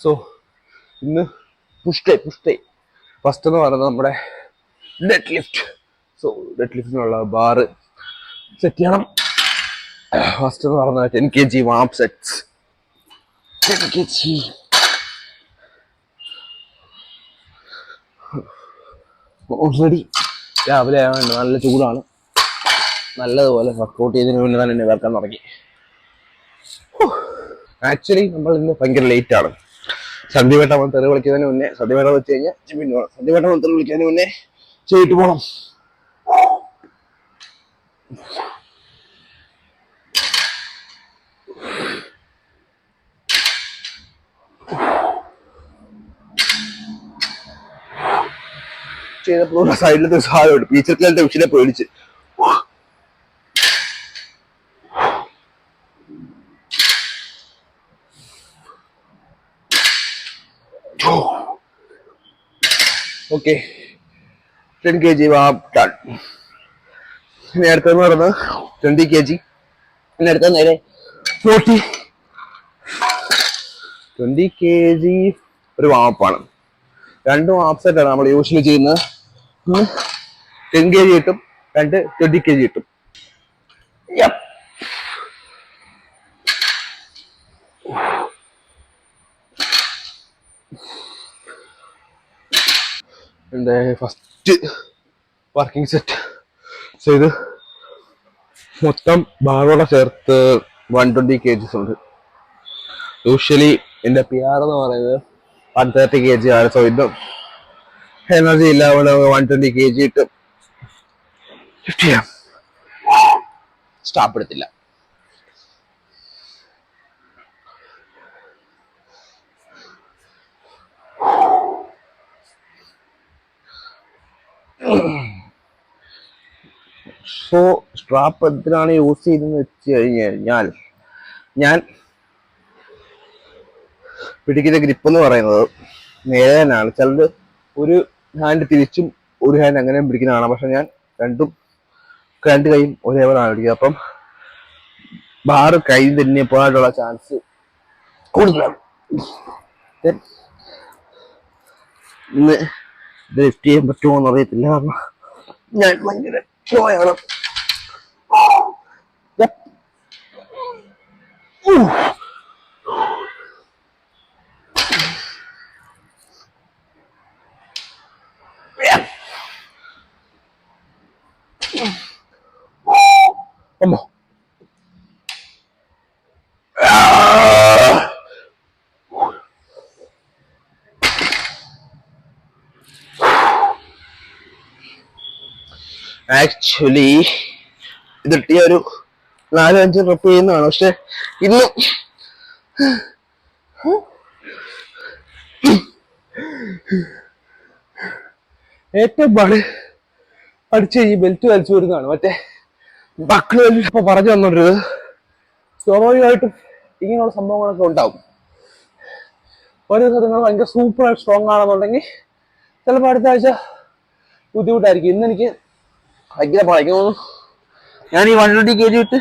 So ഇന്ന് push day first എന്ന് പറയുന്നത് നമ്മുടെ ഡെഡ് ലിഫ്റ്റ്. സോ ഡെഡ് ലിഫ്റ്റിനുള്ള ബാറ് സെറ്റ് ചെയ്യണം. ഫസ്റ്റ് എന്ന് പറയുന്നത് 10 kg warm sets. 10 kg already രാവിലെ ആയതുകൊണ്ട് നല്ല ചൂടാണ്. നല്ലതുപോലെ വർക്കൗട്ട് ചെയ്തതിന് മുന്നേ തന്നെ എന്നെ വേർക്കാൻ തുടങ്ങി. ആക്ച്വലി നമ്മൾ ഇന്ന് ഭയങ്കര ലേറ്റ് ആണ്. സന്ധ്യവേട്ട വന്ന് തെറി വിളിക്കുന്നതിന് മുന്നേ സന്ധ്യവേട്ട വെച്ച് കഴിഞ്ഞാൽ ജിമ്മിന് പോകണം. സന്ധ്യവേട്ട വന്ന് തെറി വിളിക്കുന്നതിന് മുന്നേ ചെയ്തിട്ട് പോകണം. ചെയ്തപ്പോൾ സൈഡിലത്തെ സാധനമുണ്ട്. പീച്ചർക്കാലത്തെ ഉച്ചിനെ പേടിച്ച് ഓക്കെ 10 kg വാം ഡൺ. ഇനി അടുത്തെന്ന് പറയുന്നത് 20 kg. ഇനി അടുത്ത നേരെ 20 kg ഒരു വാമപ്പാണ്. 2 വാം സെറ്റാണ് നമ്മൾ യൂഷ്വലി ചെയ്യുന്നത്. 10 kg കിട്ടും, 2 20 kg കിട്ടും. എൻ്റെ ഫസ്റ്റ് വർക്കിംഗ് സെറ്റ് ചെയ്ത് മൊത്തം ബാറോടെ ചേർത്ത് 120 kgs ഉണ്ട്. യൂഷ്വലി എൻ്റെ PR എന്ന് പറയുന്നത് 130 kg ആണ്. സോ ഇതും എനർജി ഇല്ല, 120 kg ഇട്ട് ലിഫ്റ്റ് ചെയ്യാം. സ്റ്റോപ്പ് എടുത്തില്ല. സോ സ്ട്രാപ്പ് എന്തിനാണ് യൂസ് ചെയ്തതെന്ന് വെച്ച് കഴിഞ്ഞാൽ ഞാൻ പിടിക്കുന്ന ഗ്രിപ്പ് എന്ന് പറയുന്നത് നേരെ തന്നെയാണ്. ചിലത് ഒരു ഹാൻഡ് തിരിച്ചും ഒരു ഹാൻഡ് അങ്ങനെയും പിടിക്കുന്നതാണ്. പക്ഷെ ഞാൻ രണ്ട് കൈയും ഒരേപോലെയാണ് പിടിക്കുക. അപ്പം ബാറ് കൈ തന്നെപ്പോഴായിട്ടുള്ള ചാൻസ് കൂടുതലാണ്. ഇന്ന് ഇത് ലിഫ്റ്റ് ചെയ്യാൻ പറ്റുമോ എന്ന് അറിയത്തില്ല. കാരണം ഞാൻ ഭയങ്കര ഷോയാണ്. അമ്മോ ആക്ച്വലി ഇതിട്ട് ഒരു 4-5 റെപ്പ് ചെയ്യുന്നതാണ്. പക്ഷെ ഇന്നും ഏറ്റവും പാട് അടിച്ച് ഈ ബെൽറ്റ് വലിച്ചു വരുന്നതാണ്. മറ്റേ ബക്കിൾ ഇപ്പൊ പറഞ്ഞു തന്നോണ്ടിരുന്നത് സ്വാഭാവികമായിട്ടും ഇങ്ങനെയുള്ള സംഭവങ്ങളൊക്കെ ഉണ്ടാവും. ഒരു ദിവസം നിങ്ങൾ ഭയങ്കര സൂപ്പറായിട്ട് സ്ട്രോങ് ആണെന്നുണ്ടെങ്കിൽ ചിലപ്പോൾ അടുത്ത ആഴ്ച ബുദ്ധിമുട്ടായിരിക്കും. ഇന്ന് എനിക്ക് ഭയങ്കര തോന്നുന്നു. ഞാൻ ഈ 120 kg ഇട്ട്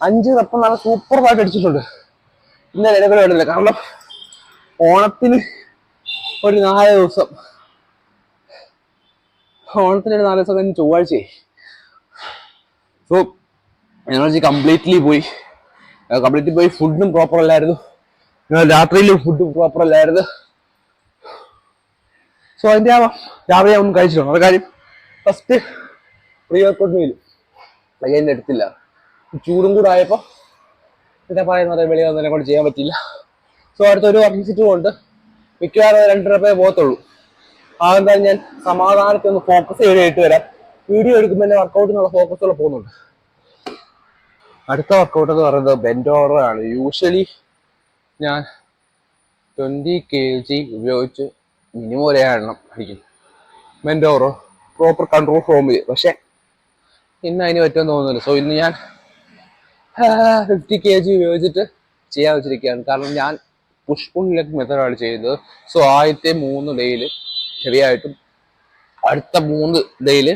5 റെപ്പ് നല്ല സൂപ്പറായിട്ട് അടിച്ചിട്ടുണ്ട്. ഇന്നലെ ഇടയ്ക്ക് വേണ്ടില്ല. കാരണം ഓണത്തിന് ഒരു 4 ദിവസം കഴിഞ്ഞ് ചൊവ്വാഴ്ചയായി. സോ എനർജി കംപ്ലീറ്റ്ലി പോയി. ഫുഡും പ്രോപ്പർ അല്ലായിരുന്നു. രാത്രിയിലും ഫുഡും പ്രോപ്പർ അല്ലായിരുന്നു. സോ അതിൻ്റെ രാവിലെ ഒന്നും കഴിച്ചിട്ടുണ്ട്. അത് കാര്യം ഫസ്റ്റ് പ്രീ വർക്കൗട്ട് മീൽ അതിൻ്റെ എടുത്തില്ല. ചൂടും കൂടെ ആയപ്പോൾ പിന്നെ പറയുന്നത് വെളിയിൽ വന്നതിനെ കൊണ്ട് ചെയ്യാൻ പറ്റില്ല. സോ അടുത്തൊരു വർക്കിംഗ് സെറ്റും കൊണ്ട് മിക്കവാറും 2 റെപ്പേ പോകത്തുള്ളൂ. അതെന്തായാലും ഞാൻ സമാധാനത്തിൽ ഒന്ന് ഫോക്കസ് ചെയ്തിട്ട് വരാം. വീഡിയോ എടുക്കുമ്പോൾ എൻ്റെ വർക്കൗട്ടിനുള്ള ഫോക്കസുകൾ പോകുന്നുണ്ട്. അടുത്ത വർക്കൗട്ട് എന്ന് പറയുന്നത് ബെൻഡ് ഓവർ ആണ്. യൂഷ്വലി ഞാൻ 20 kg ഉപയോഗിച്ച് മിനിമം 1 എണ്ണം അടിക്കും ബെൻഡ് ഓവർ പ്രോപ്പർ കൺട്രോൾ ഫോമിൽ. പക്ഷെ ഇന്ന് അതിന് പറ്റുമെന്ന് തോന്നുന്നില്ല. സോ ഇന്ന് ഞാൻ 50 kg ഉപയോഗിച്ചിട്ട് ചെയ്യാൻ വെച്ചിരിക്കുകയാണ്. കാരണം ഞാൻ പുഷ് പുൾ ലെഗ് മെത്തേഡാണ് ചെയ്യുന്നത്. സോ ആദ്യത്തെ 3 ഡേയിൽ ഹെവി ആയിട്ടും അടുത്ത 3 ഡേയിൽ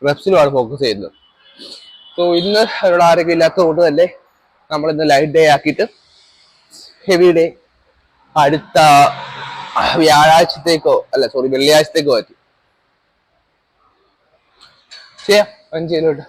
റെപ്സിലുമാണ് ഫോക്കസ് ചെയ്യുന്നത്. സോ ഇന്ന് അവരുടെ ആരോഗ്യം ഇല്ലാത്തത് കൊണ്ട് തന്നെ നമ്മൾ ഇന്ന് ലൈറ്റ് ഡേ ആക്കിയിട്ട് ഹെവി ഡേ അടുത്ത വ്യാഴാഴ്ചത്തേക്കോ അല്ല സോറി വെള്ളിയാഴ്ചത്തേക്കോ പറ്റി. ചെയ്യാം 5 കിലോട്ട്.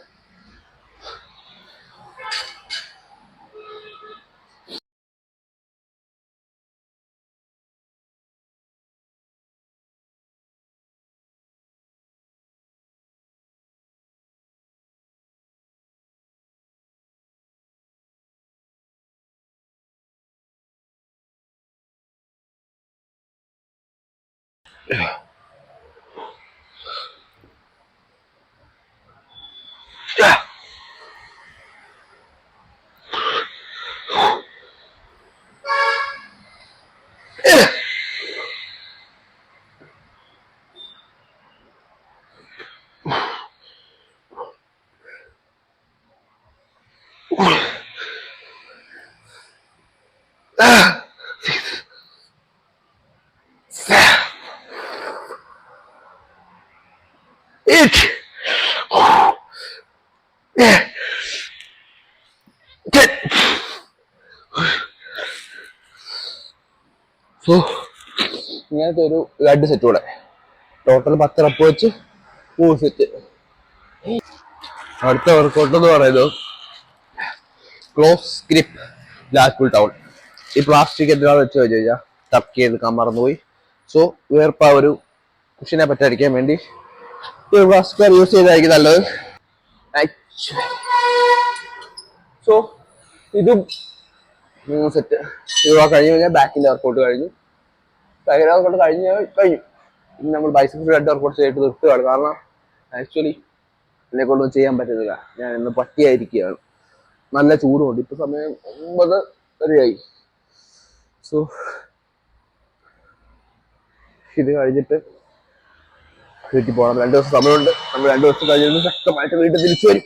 സോ ഇങ്ങനത്തെ ഒരു 2 സെറ്റ് കൂടെ ടോട്ടൽ 10 റപ്പ് വെച്ച് 3 സെറ്റ്. അടുത്ത വർക്കൗട്ട് എന്ന് പറയുന്നത് ക്ലോസ് ഗ്രിപ്പ് ലാറ്റ് പുൾ ഡൗൺ. ഈ പ്ലാസ്റ്റിക് എന്തിനാന്ന് വെച്ച് കഴിഞ്ഞാൽ ടക്ക് ചെയ്ത് മറന്നുപോയി. സോ വേർപ്പ ഒരു കുഷിനെ പറ്റാതിരിക്കാൻ വേണ്ടി ഒരു പ്ലാസ്റ്റിക് യൂസ് ചെയ്തായിരിക്കും നല്ലത്. സോ ഇതും 3 സെറ്റ്. ഇത് കഴിഞ്ഞ് കഴിഞ്ഞാൽ ബാക്കിന്റെ വർക്കൗട്ട് കഴിഞ്ഞു. ബാക്കിന്റെ വർക്കൗട്ട് കഴിഞ്ഞു. ഇനി നമ്മൾ ബൈസെപ്സ് 2 വർക്കൗട്ട് ചെയ്തിട്ട് നിർത്തുകയാണ്. കാരണം ആക്ച്വലി എന്നെ കൊണ്ടൊന്നും ചെയ്യാൻ പറ്റുന്നില്ല. ഞാൻ ഇന്ന് പട്ടിയായിരിക്കുകയാണ്. നല്ല ചൂടുമുണ്ട്. ഇപ്പൊ സമയം 9 വരെയായി. സോ ഇത് കഴിഞ്ഞിട്ട് വീട്ടിൽ പോകണം. 2 ദിവസം സമയമുണ്ട്. നമ്മൾ 2 ദിവസം കഴിഞ്ഞ് ശക്തമായിട്ട് വീട്ടിൽ തിരിച്ചു വരും.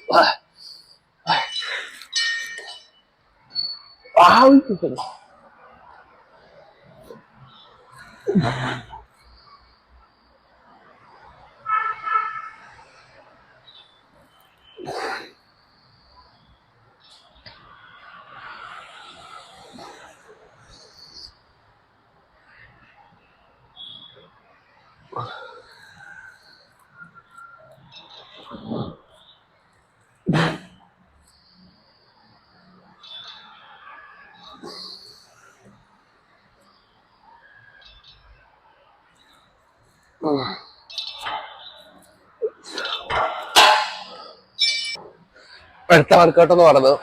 അടുത്ത വർക്കൗട്ട് എന്ന് പറയുന്നത്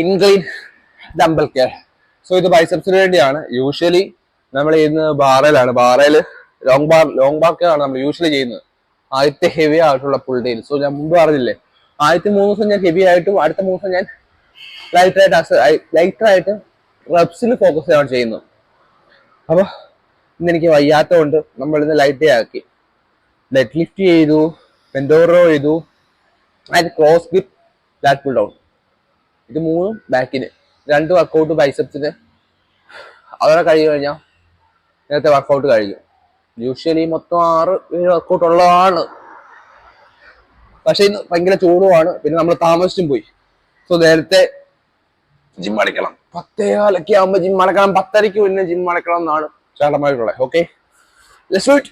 ഇൻക്ലൈൻ ഡംബൽ കെയർ. സോ ഇത് ബൈസെപ്സിന് വേണ്ടിയാണ്. യൂഷ്വലി നമ്മൾ ചെയ്യുന്നത് ബാറയിലാണ്. ബാറയിൽ ലോങ് ബാർ കെയർ ആണ് നമ്മൾ യൂഷ്വലി ചെയ്യുന്നത്. ആദ്യത്തെ ഹെവി ആയിട്ടുള്ള പുൾ ഡേയിൽ. സോ ഞാൻ മുമ്പ് പറഞ്ഞില്ലേ, ആദ്യത്തെ 3 ദിവസം ഞാൻ ഹെവി ആയിട്ടും അടുത്ത 3 ദിവസം ഞാൻ ലൈറ്ററായിട്ട് റബ്സിൽ ഫോക്കസ് ചെയ്യാണ് ചെയ്യുന്നത്. അപ്പൊ ഇന്നെനിക്ക് വയ്യാത്തതുകൊണ്ട് നമ്മളിന്ന് ലൈറ്റ് ആക്കി. ഡെഡ് ലിഫ്റ്റ് ചെയ്തു, ബെൻഡ് ചെയ്തു, അതിന് ക്രോസ് ഗ്രിപ്പ് ലാറ്റ് പുൾ ഡൗൺ. ഇത് 3 ബാക്കിന്, 2 വർക്കൗട്ട് ബൈസെപ്സിന്. അതോടെ കഴിഞ്ഞു കഴിഞ്ഞാൽ നേരത്തെ വർക്കൗട്ട് കഴിഞ്ഞു. യൂഷ്വലി മൊത്തം 6-7 വർക്കൗട്ട് ഉള്ളതാണ്. പക്ഷെ ഇന്ന് ഭയങ്കര ചൂടുമാണ്. പിന്നെ നമ്മൾ താമസിച്ചും പോയി. സോ നേരത്തെ ജിം അടയ്ക്കണം. 10:15 ആകുമ്പോൾ ജിം അടക്കണം. 10:30 പിന്നെ ജിം അടക്കണം എന്നാണ് ചേട്ടന്മാരുള്ളത്. Okay, let's do it.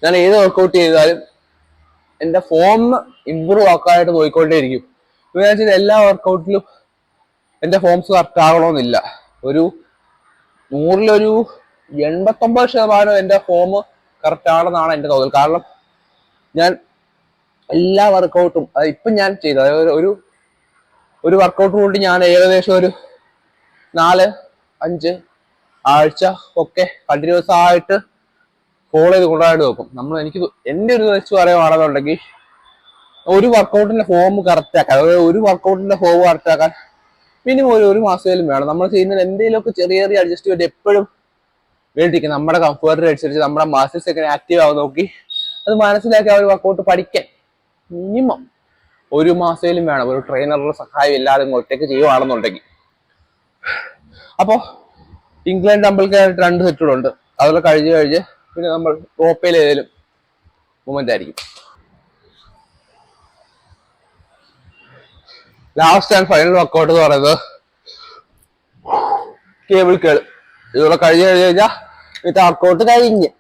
ഞാൻ ഏത് വർക്കൗട്ട് ചെയ്താലും എന്റെ ഫോം ഇമ്പ്രൂവ് ആക്കാനായിട്ട് നോക്കിക്കൊണ്ടേയിരിക്കും. വെച്ചാൽ എല്ലാ വർക്കൗട്ടിലും എന്റെ ഫോംസ് കറക്റ്റ് ആകണമെന്നില്ല. ഒരു 100-ൽ 89% എന്റെ ഫോം കറക്റ്റ് ആണെന്നാണ് എന്റെ തോന്നൽ. കാരണം ഞാൻ എല്ലാ വർക്കൗട്ടും ഇപ്പം ഞാൻ ചെയ്ത ഒരു വർക്കൗട്ട് കൊണ്ട് ഞാൻ ഏകദേശം ഒരു 4-5 ആഴ്ച ഒക്കെ കണ്ടിന്യൂസ് ആയിട്ട് ഫോളോ ചെയ്ത് കൊണ്ടുപോയിട്ട് നോക്കും. എനിക്ക് എന്റെ ഒരു വെച്ച് പറയുകയാണെന്നുണ്ടെങ്കിൽ ഒരു വർക്കൗട്ടിന്റെ ഫോം കറക്റ്റ് ആക്കാൻ, അതായത് ഒരു വർക്കൗട്ടിന്റെ ഫോം കറക്റ്റ് ആക്കാൻ മിനിമം ഒരു മാസമേലും വേണം. നമ്മൾ ചെയ്യുന്ന എന്തെങ്കിലുമൊക്കെ ചെറിയ ചെറിയ അഡ്ജസ്റ്റ്മെന്റ് എപ്പോഴും വേണ്ടിയിരിക്കും. നമ്മുടെ കംഫർട്ടിനനുസരിച്ച് നമ്മുടെ മസിൽസ് എങ്ങനെ ആക്റ്റീവ് ആവും നോക്കി അത് മനസ്സിലാക്കി ആ ഒരു വർക്കൗട്ട് പഠിക്കാൻ മിനിമം ഒരു മാസമേലും വേണം, ഒരു ട്രെയിനറുടെ സഹായം ഇല്ലാതെ ഒറ്റയ്ക്ക് ചെയ്യുവാണെന്നുണ്ടെങ്കിൽ. അപ്പോൾ ഇംഗ്ലണ്ട് ഡംബിൾക്കായിട്ട് 2 സെറ്റുകളുണ്ട്. അതുപോലെ കഴിഞ്ഞ് പിന്നെ നമ്മൾ റോപ്പയിൽ ഏതെങ്കിലും മൂവ്മെന്റ് ആയിരിക്കും. ലാസ്റ്റ് ആൻഡ് ഫൈനൽ വർക്കൗട്ട് എന്ന് പറയുന്നത് കേബിൾ കേൾ. ഇതുപോലെ കഴിഞ്ഞാൽ ഇത് വർക്കൗട്ട് കഴിഞ്ഞ്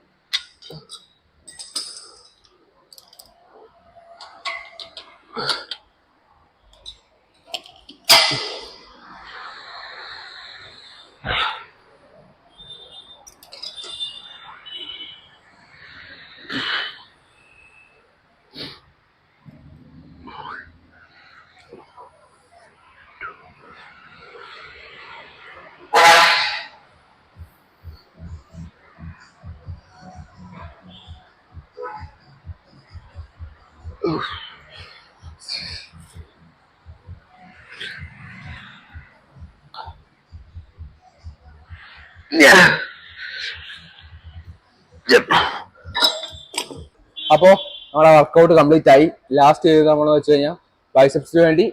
അപ്പോ നമ്മളെ വർക്കൗട്ട് കംപ്ലീറ്റ് ആയി. ലാസ്റ്റ് ചെയ്ത് നമ്മൾ വെച്ച് കഴിഞ്ഞാൽ ബൈസെപ്സിന് വേണ്ടി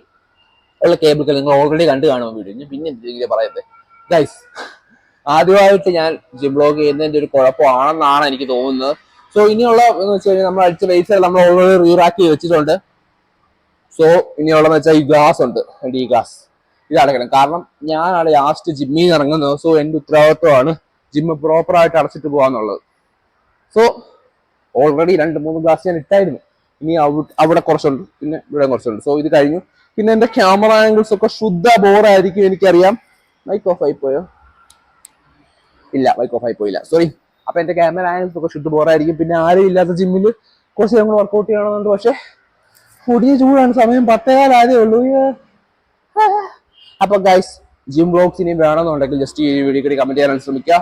ഉള്ള കേബിൾ കേൾ നിങ്ങൾ ഓൾറെഡി കണ്ടു കാണുമ്പോൾ വീഡിയോ, പിന്നെ എന്തെങ്കിലും പറയുന്നത് ഗൈസ്. ആദ്യമായിട്ട് ഞാൻ ജിം ബ്ലോഗ് ചെയ്യുന്നതിന്റെ ഒരു കുഴപ്പമാണെന്നാണ് എനിക്ക് തോന്നുന്നത്. സോ ഇനിയുള്ള എന്ന് വെച്ച് കഴിഞ്ഞാൽ നമ്മൾ അടിച്ച ബേസ് നമ്മൾ ഓൾറെഡി റീറാക്കി വെച്ചിട്ടുണ്ട്. സോ ഇനിയുള്ളതെന്ന് വെച്ചാൽ ഈ ഗ്ലാസ് ഉണ്ട്, ഈ ഗ്ലാസ് ഇത് അടയ്ക്കണം. കാരണം ഞാനാണ് ലാസ്റ്റ് ജിമ്മിൽ നിന്ന് ഇറങ്ങുന്നത്. സോ എന്റെ ഉത്തരവാദിത്വമാണ് ജിമ്മ് പ്രോപ്പറായിട്ട് അടച്ചിട്ട് പോകാന്നുള്ളത്. സോ ഓൾറെഡി 2-3 ഗ്ലാസ് ഞാൻ ഇട്ടായിരുന്നു. ഇനി അവിടെ കുറച്ചുണ്ട്, പിന്നെ ഇവിടെ കുറച്ചുണ്ട്. സോ ഇത് കഴിഞ്ഞു. പിന്നെ എന്റെ ക്യാമറ ആംഗിൾസ് ഒക്കെ ശുദ്ധ ബോറായിരിക്കും എനിക്കറിയാം. മൈക്ക് ഓഫ് ആയി പോയോ? ഇല്ല, മൈക്ക് ഓഫ് ആയി പോയില്ല, സോറി. അപ്പൊ എന്റെ ക്യാമറ ആംഗിൾസ് ഒക്കെ ശുദ്ധ ബോറായിരിക്കും. പിന്നെ ആരും ഇല്ലാത്ത ജിമ്മിൽ കുറച്ച് ഞങ്ങൾ വർക്കൗട്ട് ചെയ്യണമെന്നുണ്ട്. പക്ഷെ പൊടിയ ചൂടാണ്, സമയം 10:15 ആയതേ ഉള്ളൂ. അപ്പൊ ഗൈസ്, ജിം ബ്ലോഗ്സ് ഇനി വേണമെന്നുണ്ടെങ്കിൽ ജസ്റ്റ് ഈ വീഡിയോ കമന്റ് ചെയ്യാൻ ശ്രമിക്കുക.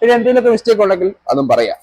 പിന്നെ എന്തെങ്കിലുമൊക്കെ മിസ്റ്റേക്ക് ഉണ്ടെങ്കിൽ അതും പറയാം.